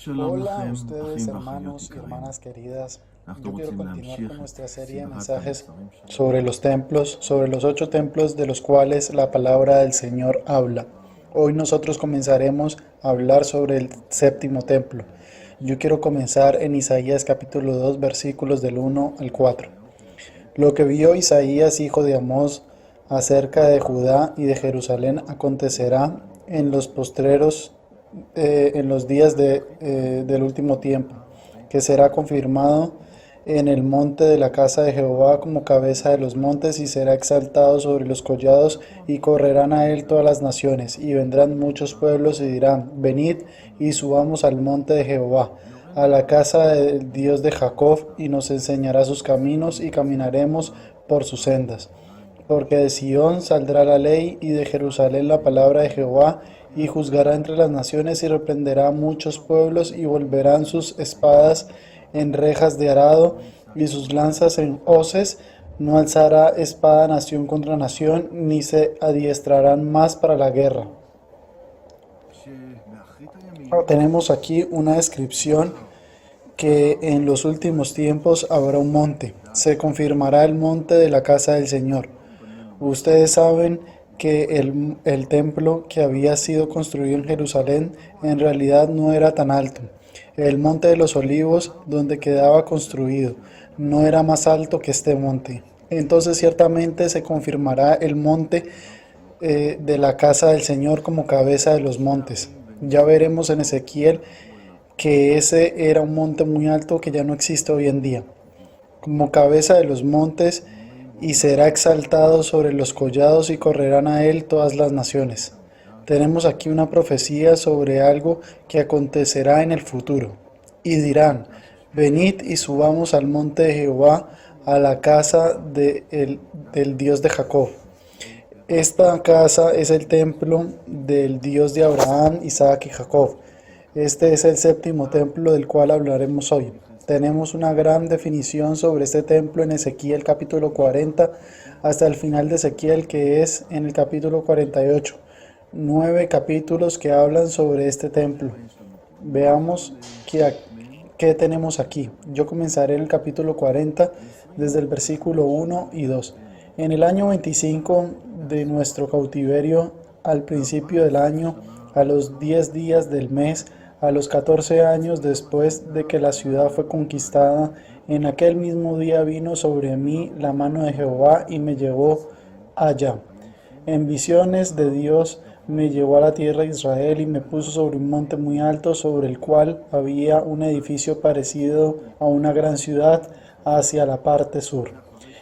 Hola a ustedes, hermanos y hermanas queridas. Yo quiero continuar con nuestra serie de mensajes sobre los templos, sobre los 8 templos de los cuales la palabra del Señor habla. Hoy nosotros comenzaremos a hablar sobre el séptimo templo. Yo quiero comenzar en Isaías capítulo 2 versículos del 1 al 4. Lo que vio Isaías, hijo de Amós, acerca de Judá y de Jerusalén acontecerá en los postreros, en los días del último tiempo, que será confirmado en el monte de la casa de Jehová como cabeza de los montes, y será exaltado sobre los collados, y correrán a él todas las naciones, y vendrán muchos pueblos y dirán: venid y subamos al monte de Jehová, a la casa del Dios de Jacob, y nos enseñará sus caminos, y caminaremos por sus sendas. Porque de Sión saldrá la ley, y de Jerusalén la palabra de Jehová, y juzgará entre las naciones, y reprenderá a muchos pueblos, y volverán sus espadas en rejas de arado, y sus lanzas en hoces. No alzará espada nación contra nación, ni se adiestrarán más para la guerra. Tenemos aquí una descripción que en los últimos tiempos habrá un monte. Se confirmará el monte de la casa del Señor. Ustedes saben que el templo que había sido construido en Jerusalén en realidad no era tan alto. El monte de los olivos, donde quedaba construido, no era más alto que este monte. Entonces ciertamente se confirmará el monte de la casa del Señor como cabeza de los montes. Ya veremos en Ezequiel que ese era un monte muy alto que ya no existe hoy en día, como cabeza de los montes, y será exaltado sobre los collados, y correrán a él todas las naciones. Tenemos aquí una profecía sobre algo que acontecerá en el futuro. Y dirán: venid y subamos al monte de Jehová, a la casa del Dios de Jacob. Esta casa es el templo del Dios de Abraham, Isaac y Jacob. Este es el séptimo templo del cual hablaremos hoy. Tenemos una gran definición sobre este templo en Ezequiel capítulo 40 hasta el final de Ezequiel, que es en el capítulo 48. 9 capítulos que hablan sobre este templo. Veamos qué tenemos aquí. Yo comenzaré en el capítulo 40 desde el versículo 1 y 2. En el año 25 de nuestro cautiverio, al principio del año, a los 10 días del mes, a los 14 años después de que la ciudad fue conquistada, en aquel mismo día vino sobre mí la mano de Jehová y me llevó allá. En visiones de Dios me llevó a la tierra de Israel, y me puso sobre un monte muy alto, sobre el cual había un edificio parecido a una gran ciudad hacia la parte sur.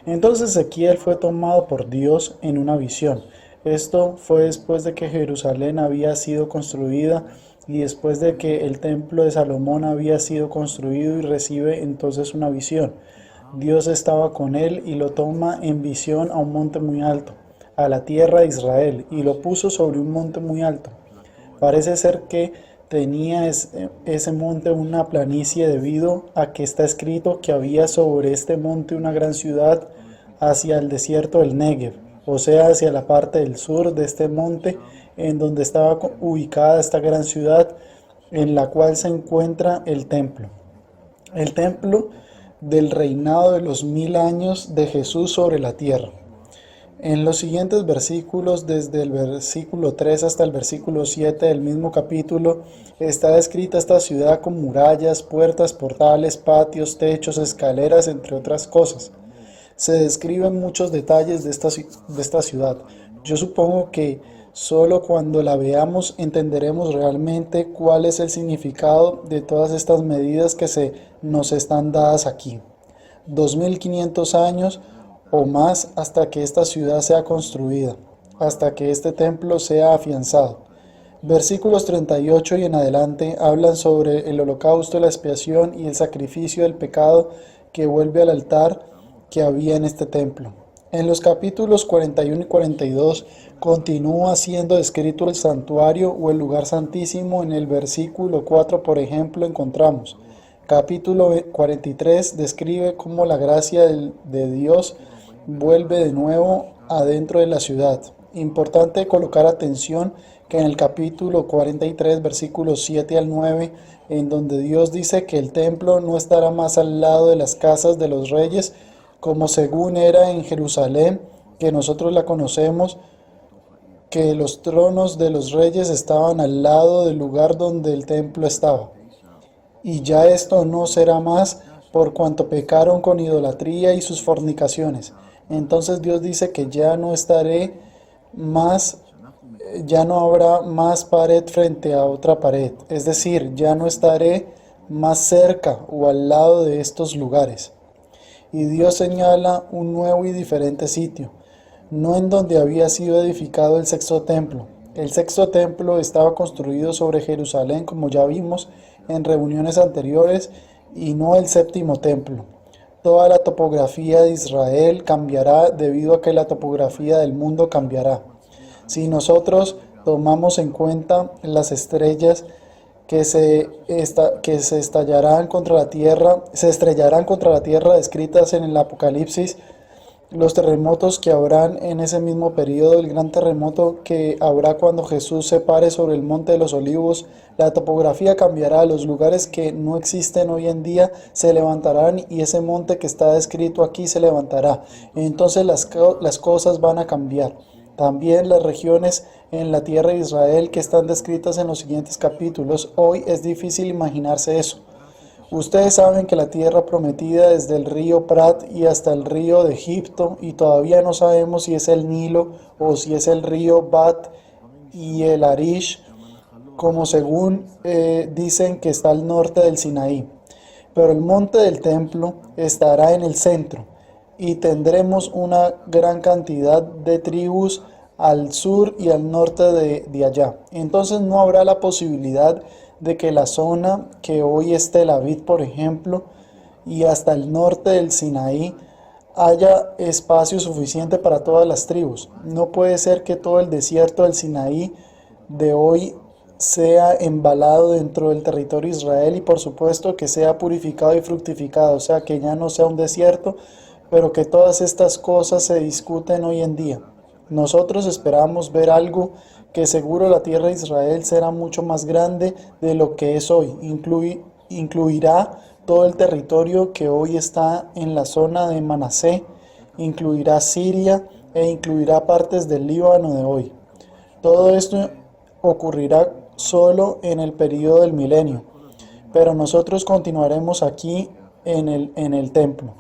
Entonces Ezequiel fue tomado por Dios en una visión. Esto fue después de que Jerusalén había sido construida, y después de que el templo de Salomón había sido construido, y recibe entonces una visión. Dios estaba con él y lo toma en visión a un monte muy alto, a la tierra de Israel, y lo puso sobre un monte muy alto. Parece ser que tenía ese monte una planicie, debido a que está escrito que había sobre este monte una gran ciudad hacia el desierto del Negev, o sea, hacia la parte del sur de este monte, en donde estaba ubicada esta gran ciudad, en la cual se encuentra el templo del reinado de los 1000 años de Jesús sobre la tierra. En los siguientes versículos, desde el versículo 3 hasta el versículo 7 del mismo capítulo, está descrita esta ciudad con murallas, puertas, portales, patios, techos, escaleras, entre otras cosas. Se describen muchos detalles de esta ciudad. Yo supongo que solo cuando la veamos entenderemos realmente cuál es el significado de todas estas medidas que nos están dadas aquí. 2500 años o más hasta que esta ciudad sea construida, hasta que este templo sea afianzado. Versículos 38 y en adelante hablan sobre el holocausto, la expiación y el sacrificio del pecado que vuelve al altar que había en este templo. En los capítulos 41 y 42 continúa siendo descrito el santuario o el lugar santísimo. En el versículo 4, por ejemplo, encontramos: capítulo 43 describe cómo la gracia de Dios vuelve de nuevo adentro de la ciudad. Importante colocar atención que en el capítulo 43, versículos 7 al 9, en donde Dios dice que el templo no estará más al lado de las casas de los reyes, como según era en Jerusalén, que nosotros la conocemos, que los tronos de los reyes estaban al lado del lugar donde el templo estaba. Y ya esto no será más por cuanto pecaron con idolatría y sus fornicaciones. Entonces Dios dice que ya no estaré más, ya no habrá más pared frente a otra pared. Es decir, ya no estaré más cerca o al lado de estos lugares. Y Dios señala un nuevo y diferente sitio, no en donde había sido edificado el sexto templo. El sexto templo estaba construido sobre Jerusalén, como ya vimos en reuniones anteriores, y no el séptimo templo. Toda la topografía de Israel cambiará debido a que la topografía del mundo cambiará. Si nosotros tomamos en cuenta las estrellas que se estallarán contra la tierra, se estrellarán contra la tierra descritas en el Apocalipsis, los terremotos que habrán en ese mismo periodo, el gran terremoto que habrá cuando Jesús se pare sobre el monte de los olivos, la topografía cambiará, los lugares que no existen hoy en día se levantarán y ese monte que está descrito aquí se levantará. Entonces las cosas van a cambiar. También las regiones en la tierra de Israel que están descritas en los siguientes capítulos, hoy es difícil imaginarse eso. Ustedes saben que la tierra prometida desde el río Prat y hasta el río de Egipto, y todavía no sabemos si es el Nilo o si es el río Bat y el Arish, como según dicen que está al norte del Sinaí. Pero el monte del templo estará en el centro, y tendremos una gran cantidad de tribus al sur y al norte de allá. Entonces no habrá la posibilidad de que la zona que hoy es Tel Aviv, por ejemplo, y hasta el norte del Sinaí, haya espacio suficiente para todas las tribus. No puede ser que todo el desierto del Sinaí de hoy sea embalado dentro del territorio de Israel y por supuesto que sea purificado y fructificado, o sea que ya no sea un desierto, pero que todas estas cosas se discuten hoy en día. Nosotros esperamos ver algo que seguro la tierra de Israel será mucho más grande de lo que es hoy. Incluirá todo el territorio que hoy está en la zona de Manasé, incluirá Siria e incluirá partes del Líbano de hoy. Todo esto ocurrirá solo en el periodo del milenio, pero nosotros continuaremos aquí en el templo.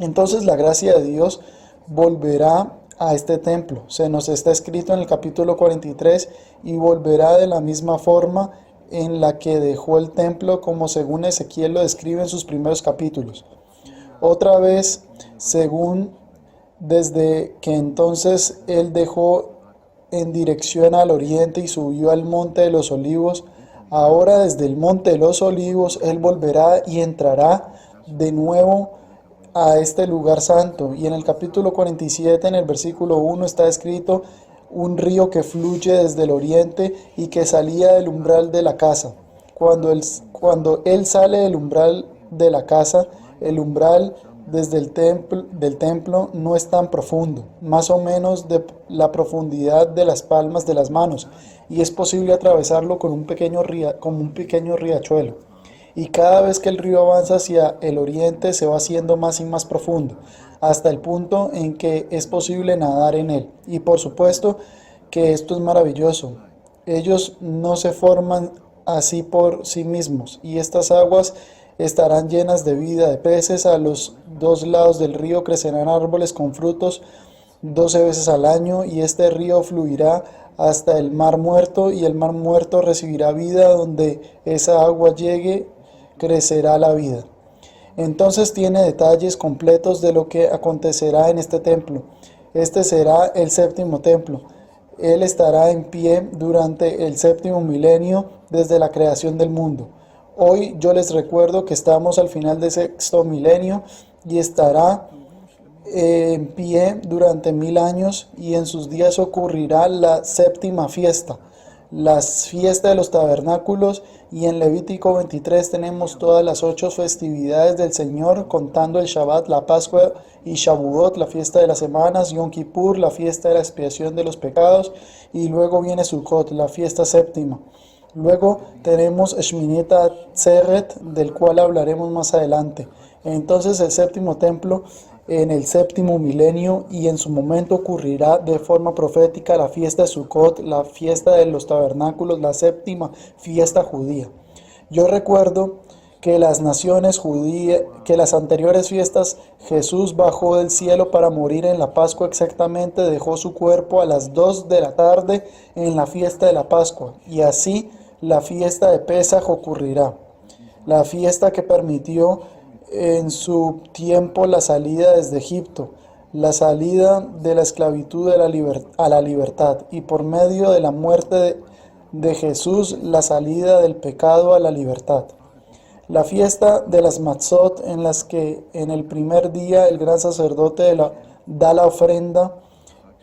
Entonces la gracia de Dios volverá a este templo. Se nos está escrito en el capítulo 43 y volverá de la misma forma en la que dejó el templo, como según Ezequiel lo describe en sus primeros capítulos. Otra vez, según desde que entonces él dejó en dirección al oriente y subió al monte de los olivos, ahora desde el monte de los olivos él volverá y entrará de nuevo a este lugar santo. Y en el capítulo 47, en el versículo 1, está escrito un río que fluye desde el oriente y que salía del umbral de la casa. Cuando él sale del umbral de la casa, el umbral desde del templo no es tan profundo, más o menos de la profundidad de las palmas de las manos, y es posible atravesarlo con un pequeño riachuelo. Y cada vez que el río avanza hacia el oriente se va haciendo más y más profundo, hasta el punto en que es posible nadar en él. Y por supuesto que esto es maravilloso. Ellos no se forman así por sí mismos, y estas aguas estarán llenas de vida, de peces. A los dos lados del río crecerán árboles con frutos 12 veces al año, y este río fluirá hasta el mar muerto, y el mar muerto recibirá vida. Donde esa agua llegue, crecerá la vida. Entonces tiene detalles completos de lo que acontecerá en este templo. Este será el séptimo templo. Él estará en pie durante el séptimo milenio desde la creación del mundo. Hoy yo les recuerdo que estamos al final del sexto milenio y estará en pie durante 1000 años, y en sus días ocurrirá la séptima fiesta. las fiestas de los tabernáculos, y en Levítico 23 tenemos todas las 8 festividades del Señor, contando el Shabbat, la Pascua, y Shavuot, la fiesta de las semanas, Yom Kippur, la fiesta de la expiación de los pecados, y luego viene Sukkot, la fiesta séptima. Luego tenemos Sheminit Atzeret, del cual hablaremos más adelante. Entonces el séptimo templo en el séptimo milenio, y en su momento ocurrirá de forma profética la fiesta de Sukkot, la fiesta de los tabernáculos, la séptima fiesta judía. Yo recuerdo que las naciones judías, que las anteriores fiestas, Jesús bajó del cielo para morir en la Pascua exactamente, dejó su cuerpo a las 2 de la tarde en la fiesta de la Pascua, y así la fiesta de Pesaj ocurrirá, la fiesta que permitió en su tiempo la salida desde Egipto, la salida de la esclavitud a la libertad, y por medio de la muerte de Jesús, la salida del pecado a la libertad. La fiesta de las Matzot, en las que en el primer día el gran sacerdote da la ofrenda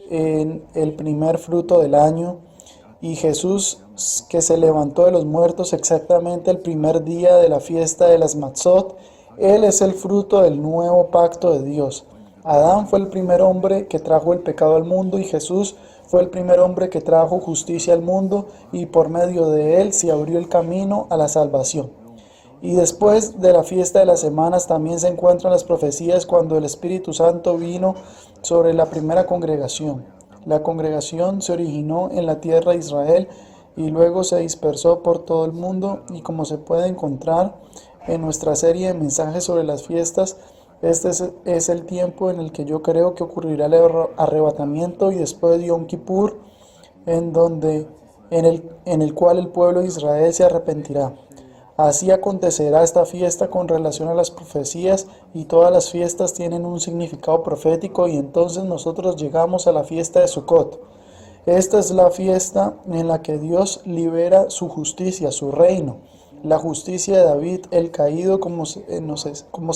en el primer fruto del año, y Jesús, que se levantó de los muertos exactamente el primer día de la fiesta de las Matzot. Él es el fruto del nuevo pacto de Dios. Adán fue el primer hombre que trajo el pecado al mundo, y Jesús fue el primer hombre que trajo justicia al mundo, y por medio de él se abrió el camino a la salvación. Y después de la fiesta de las semanas también se encuentran las profecías, cuando el Espíritu Santo vino sobre la primera congregación. La congregación se originó en la tierra de Israel y luego se dispersó por todo el mundo, y como se puede encontrar en nuestra serie de mensajes sobre las fiestas, este es el tiempo en el que yo creo que ocurrirá el arrebatamiento, y después de Yom Kippur, en el cual el pueblo de Israel se arrepentirá. Así acontecerá esta fiesta con relación a las profecías, y todas las fiestas tienen un significado profético, y entonces nosotros llegamos a la fiesta de Sukkot. Esta es la fiesta en la que Dios libera su justicia, su reino, la justicia de David el caído, como se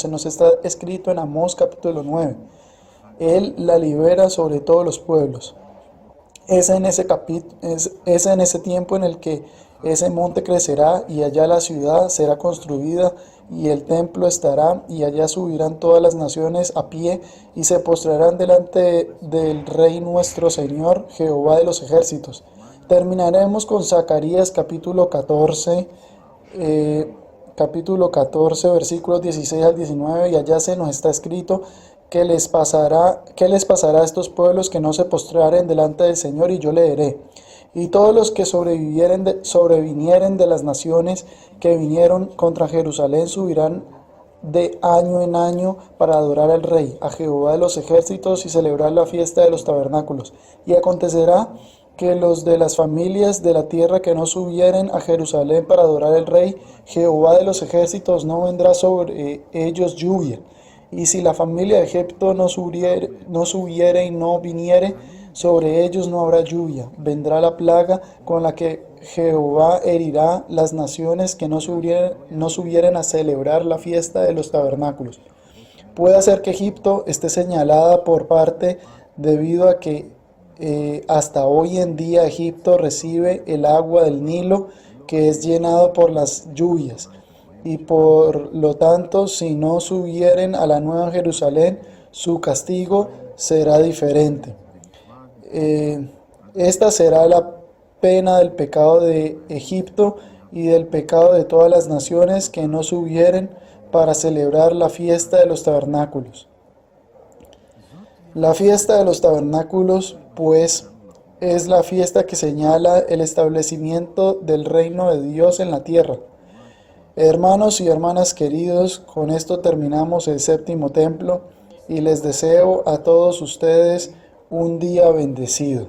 nos está escrito en Amós capítulo 9. Él la libera sobre todos los pueblos. Es en ese tiempo en el que ese monte crecerá, y allá la ciudad será construida, y el templo estará, y allá subirán todas las naciones a pie, y se postrarán delante del Rey nuestro Señor, Jehová de los ejércitos. Terminaremos con Zacarías capítulo 14, versículos 16 al 19, y allá se nos está escrito: ¿qué les pasará a estos pueblos que no se postraren delante del Señor? Y yo leeré: y todos los que sobrevinieren de las naciones que vinieron contra Jerusalén subirán de año en año para adorar al Rey, a Jehová de los ejércitos, y celebrar la fiesta de los tabernáculos. Y acontecerá que los de las familias de la tierra que no subieren a Jerusalén para adorar al Rey, Jehová de los ejércitos, no vendrá sobre ellos lluvia. Y si la familia de Egipto no subiere y no viniere, sobre ellos no habrá lluvia. Vendrá la plaga con la que Jehová herirá las naciones que no subieren a celebrar la fiesta de los tabernáculos. Puede ser que Egipto esté señalada por parte, debido a que hasta hoy en día Egipto recibe el agua del Nilo, que es llenado por las lluvias, y por lo tanto, si no subieren a la nueva Jerusalén, su castigo será diferente. Esta será la pena del pecado de Egipto y del pecado de todas las naciones que no subieren para celebrar la fiesta de los tabernáculos. La fiesta de los tabernáculos, pues, es la fiesta que señala el establecimiento del reino de Dios en la tierra. Hermanos y hermanas queridos, con esto terminamos el séptimo templo, y les deseo a todos ustedes un día bendecido.